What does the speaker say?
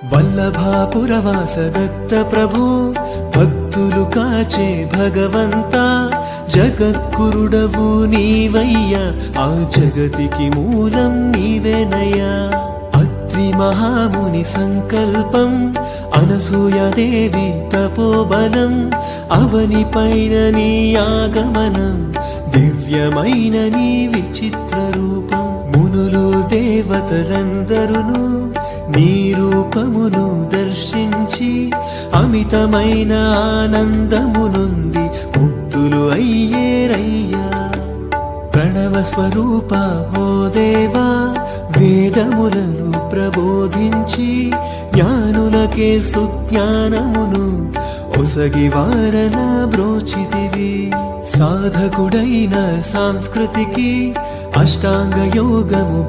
వల్లభాపురవాస దత్త ప్రభు భక్తులు కాచే భగవంతా జగద్గురుడవు నీవయ్యా ఆ జగతికి మూలం నీవేనయ్యా అత్రి మహాముని సంకల్పం అనసూయాదేవి తపోబలం అవని పైన నీ ఆగమనం దివ్యమైన నీ విచిత్ర రూపం మునులు దేవతలందరును నీ రూపమును దర్శించి అమితమైన ఆనందమునుంది ముక్తులు అయ్యేరయ్యా ప్రణవ స్వరూప ఓ దేవా వేదములను ప్రబోధించి జ్ఞానులకే సుజ్ఞానమును ఒసగి వారన బ్రోచితివి సాధకుడైన సంస్కృతికి అష్టాంగ యోగము